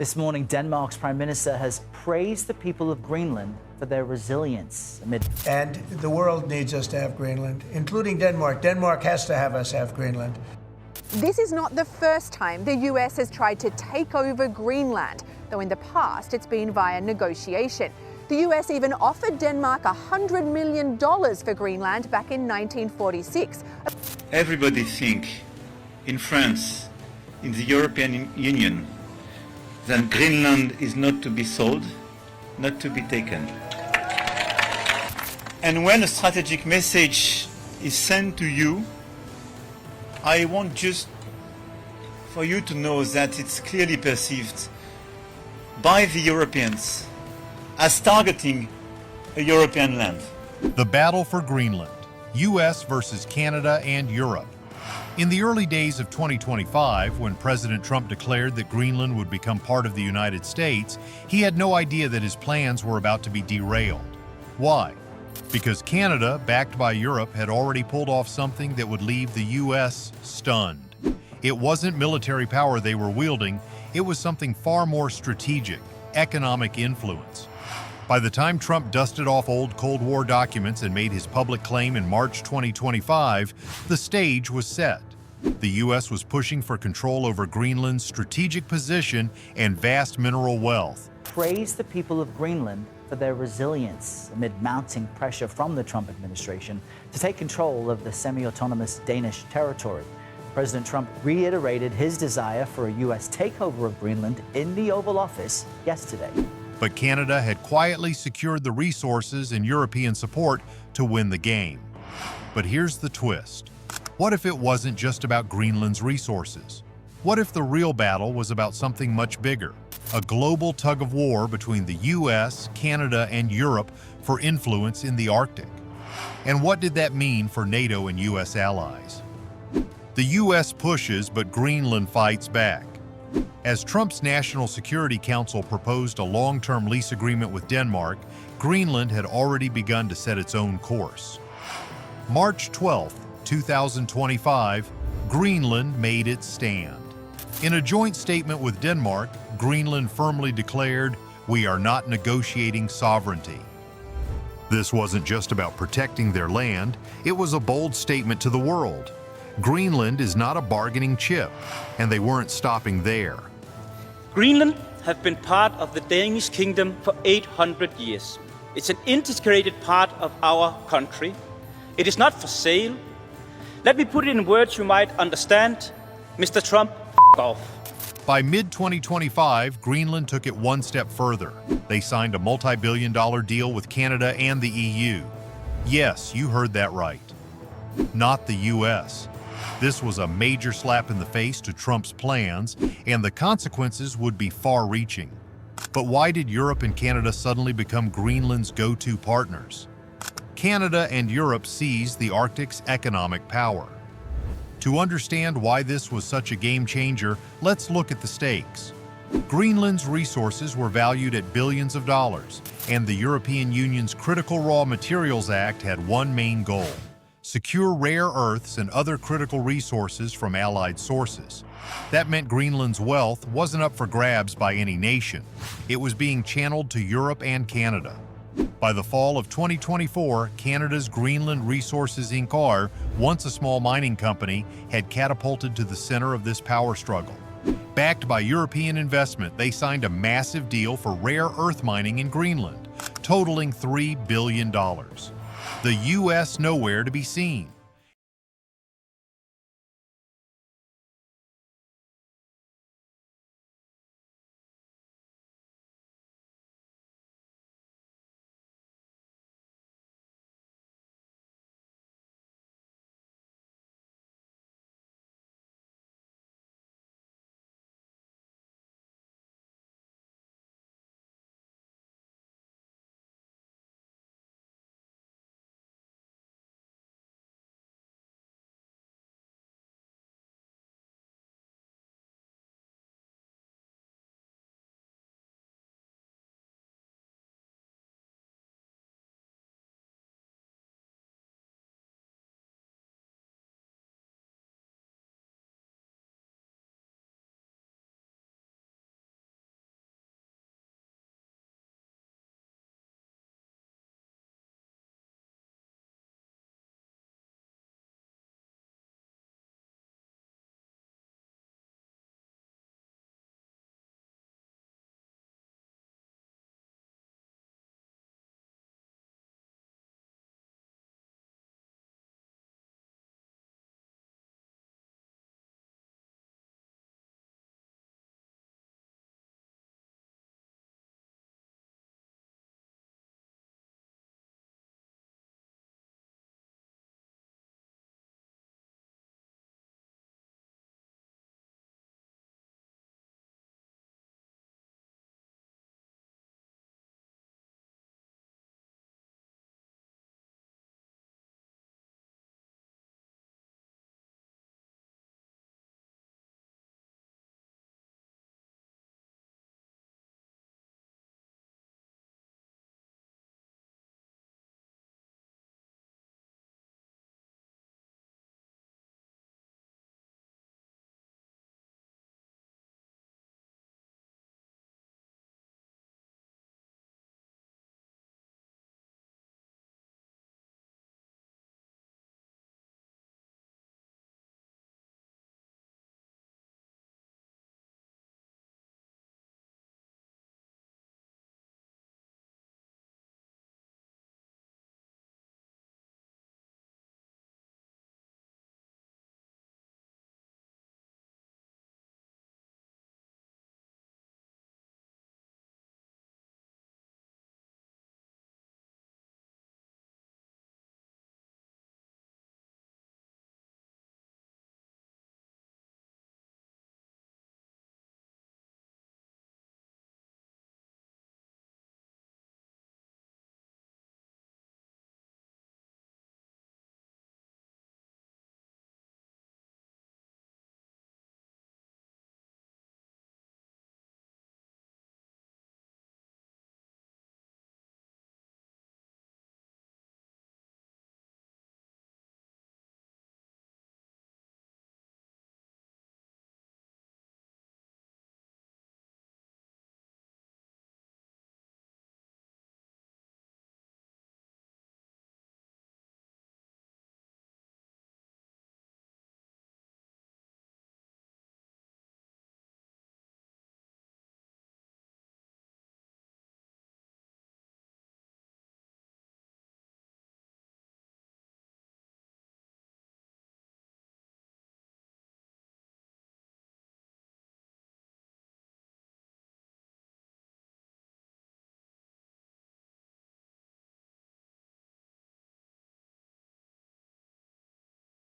This morning, Denmark's Prime Minister has praised the people of Greenland for their resilience amid. And the world needs us to have Greenland, including Denmark. Denmark has to have us have Greenland. This is not the first time the US has tried to take over Greenland, though in the past it's been via negotiation. The US even offered Denmark $100 million for Greenland back in 1946. Everybody think in France, in the European Union, that Greenland is not to be sold, not to be taken. And when a strategic message is sent to you, I want just for you to know that it's clearly perceived by the Europeans as targeting a European land. The battle for Greenland, US versus Canada and Europe. In the early days of 2025, when President Trump declared that Greenland would become part of the United States, he had no idea that his plans were about to be derailed. Why? Because Canada, backed by Europe, had already pulled off something that would leave the US stunned. It wasn't military power they were wielding, it was something far more strategic, economic influence. By the time Trump dusted off old Cold War documents and made his public claim in March 2025, the stage was set. The U.S. was pushing for control over Greenland's strategic position and vast mineral wealth. Praised the people of Greenland for their resilience amid mounting pressure from the Trump administration to take control of the semi-autonomous Danish territory. President Trump reiterated his desire for a U.S. takeover of Greenland in the Oval Office yesterday. But Canada had quietly secured the resources and European support to win the game. But here's the twist. What if it wasn't just about Greenland's resources? What if the real battle was about something much bigger? A global tug-of-war between the US, Canada, and Europe for influence in the Arctic. And what did that mean for NATO and US allies? The US pushes, but Greenland fights back. As Trump's National Security Council proposed a long-term lease agreement with Denmark, Greenland had already begun to set its own course. March 12, 2025, Greenland made its stand. In a joint statement with Denmark, Greenland firmly declared, "We are not negotiating sovereignty." This wasn't just about protecting their land, it was a bold statement to the world. Greenland is not a bargaining chip, and they weren't stopping there. Greenland has been part of the Danish kingdom for 800 years. It's an integrated part of our country. It is not for sale. Let me put it in words you might understand. Mr. Trump, f*** off. By mid-2025, Greenland took it one step further. They signed a multi-billion-dollar deal with Canada and the EU. Yes, you heard that right. Not the US. This was a major slap in the face to Trump's plans, and the consequences would be far-reaching. But why did Europe and Canada suddenly become Greenland's go-to partners? Canada and Europe seized the Arctic's economic power. To understand why this was such a game-changer, let's look at the stakes. Greenland's resources were valued at billions of dollars, and the European Union's Critical Raw Materials Act had one main goal: secure rare earths and other critical resources from allied sources. That meant Greenland's wealth wasn't up for grabs by any nation. It was being channeled to Europe and Canada. By the fall of 2024, Canada's Greenland Resources Inc., once a small mining company, had catapulted to the center of this power struggle. Backed by European investment, they signed a massive deal for rare earth mining in Greenland, totaling $3 billion. The U.S. nowhere to be seen.